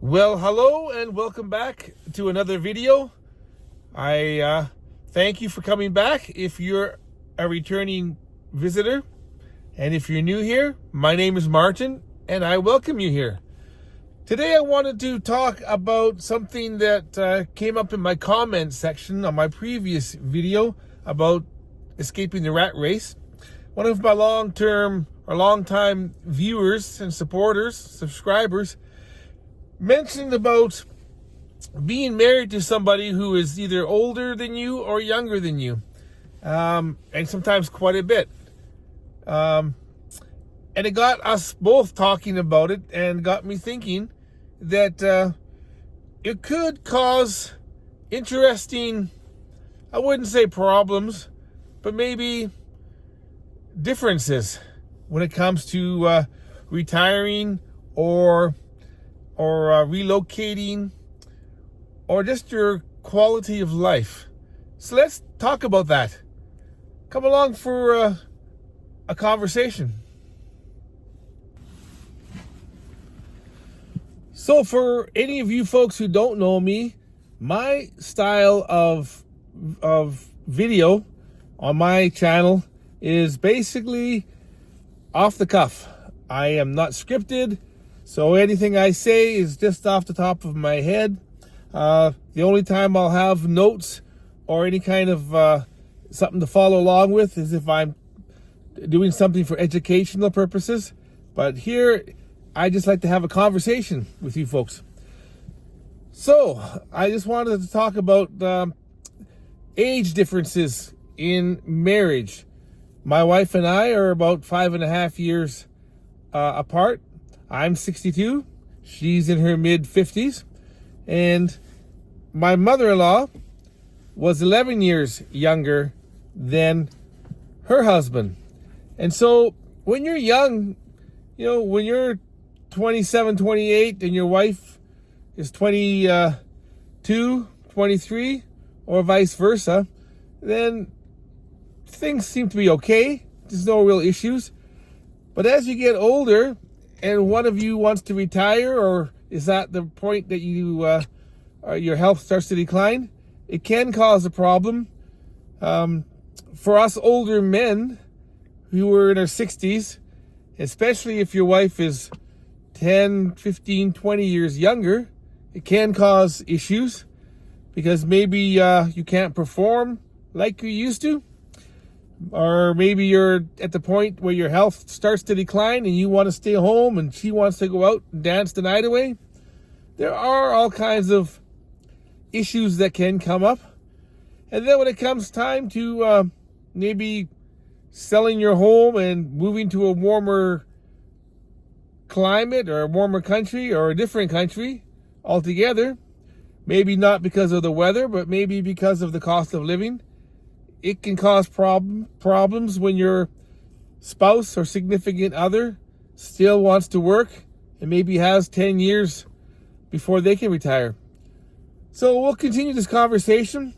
Well, hello and welcome back to another video. I thank you for coming back if you're a returning visitor. And if you're new here, my name is Martin and I welcome you here. Today I wanted to talk about something that came up in my comments section on my previous video about escaping the rat race. One of my long-time viewers and supporters, subscribers, mentioned about being married to somebody who is either older than you or younger than you, and sometimes quite a bit. And it got us both talking about it and got me thinking that it could cause interesting, I wouldn't say problems, but maybe differences when it comes to retiring or relocating, or just your quality of life. So let's talk about that. Come along for a conversation. So for any of you folks who don't know me, my style of video on my channel is basically off the cuff. I am not scripted. So anything I say is just off the top of my head. The only time I'll have notes or any kind of something to follow along with is if I'm doing something for educational purposes. But here, I just like to have a conversation with you folks. So I just wanted to talk about age differences in marriage. My wife and I are about 5.5 years apart. I'm 62, she's in her mid-50s, and my mother-in-law was 11 years younger than her husband. And so when you're young, you know, when you're 27, 28, and your wife is 22, 23, or vice versa, then things seem to be okay. There's no real issues. But as you get older, and one of you wants to retire, or is at the point that you your health starts to decline, it can cause a problem. For us older men who are in our 60s, especially if your wife is 10, 15, 20 years younger, it can cause issues because maybe you can't perform like you used to. Or maybe you're at the point where your health starts to decline and you want to stay home and she wants to go out and dance the night away. There are all kinds of issues that can come up. And then when it comes time to maybe selling your home and moving to a warmer climate or a warmer country or a different country altogether, maybe not because of the weather, but maybe because of the cost of living, it can cause problems when your spouse or significant other still wants to work and maybe has 10 years before they can retire. So we'll continue this conversation,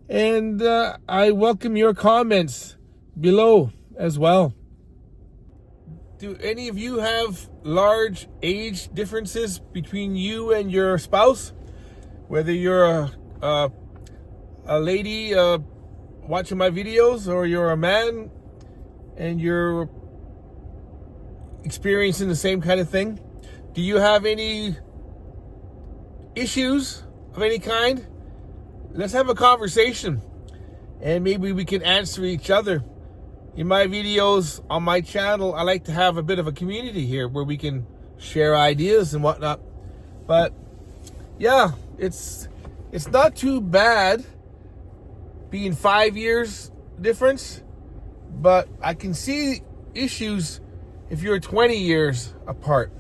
and I welcome your comments below as well. Do any of you have large age differences between you and your spouse? Whether you're a lady watching my videos, or you're a man and you're experiencing the same kind of thing. Do you have any issues of any kind? Let's have a conversation and maybe we can answer each other. In my videos on my channel, I like to have a bit of a community here where we can share ideas and whatnot. But yeah, it's not too bad being 5 years difference, but I can see issues if you're 20 years apart.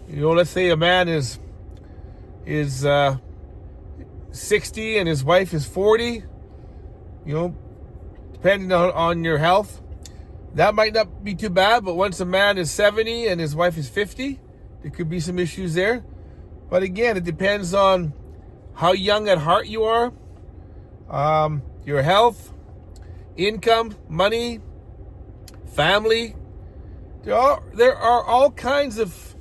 You know, let's say a man is 60 and his wife is 40, you know, depending on your health, that might not be too bad. But once a man is 70 and his wife is 50, there could be some issues there. But again, it depends on how young at heart you are, your health, income, money, family. There are all kinds of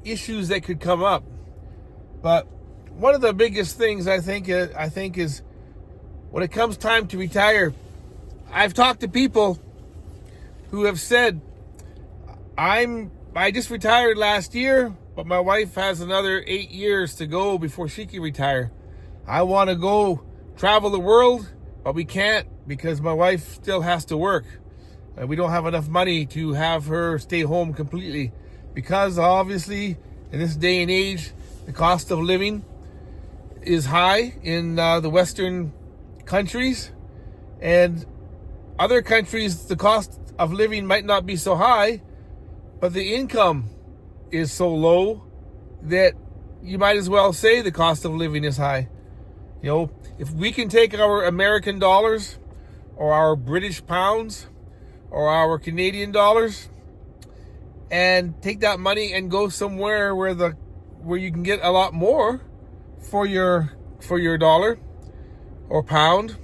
issues that could come up. But one of the biggest things I think is when it comes time to retire, I've talked to people who have said, I just retired last year, but my wife has another 8 years to go before she can retire. I want to go travel the world, but we can't because my wife still has to work. And we don't have enough money to have her stay home completely because obviously in this day and age, the cost of living is high in the Western countries, and other countries, the cost of living might not be so high, but the income is so low that you might as well say the cost of living is high. You know, if we can take our American dollars or our British pounds or our Canadian dollars and take that money and go somewhere where you can get a lot more for your dollar or pound,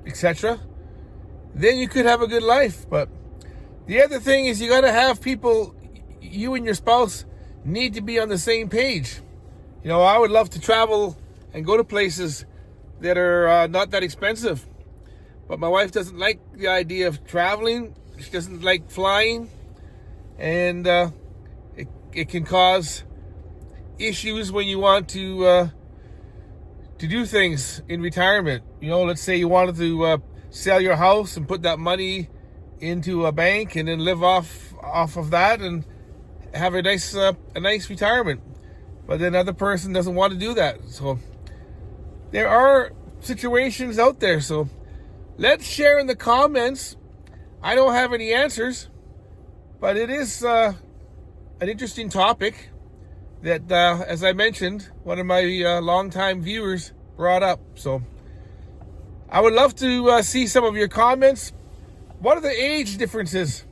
etc., then you could have a good life. But the other thing is you got to have people, you and your spouse need to be on the same page. You know, I would love to travel and go to places that are not that expensive, but my wife doesn't like the idea of traveling. She doesn't like flying, and it can cause issues when you want to do things in retirement. You know, let's say you wanted to sell your house and put that money into a bank and then live off of that and have a nice retirement. But then another person doesn't want to do that. So there are situations out there. So let's share in the comments. I don't have any answers, but it is an interesting topic that, as I mentioned, one of my longtime viewers brought up. So I would love to see some of your comments. What are the age differences?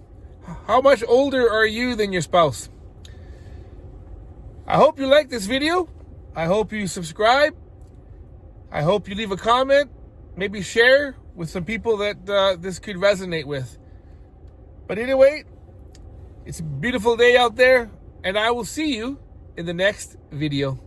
How much older are you than your spouse? I hope you like this video. I hope you subscribe. I hope you leave a comment. Maybe share with some people that this could resonate with. But anyway, it's a beautiful day out there, and I will see you in the next video.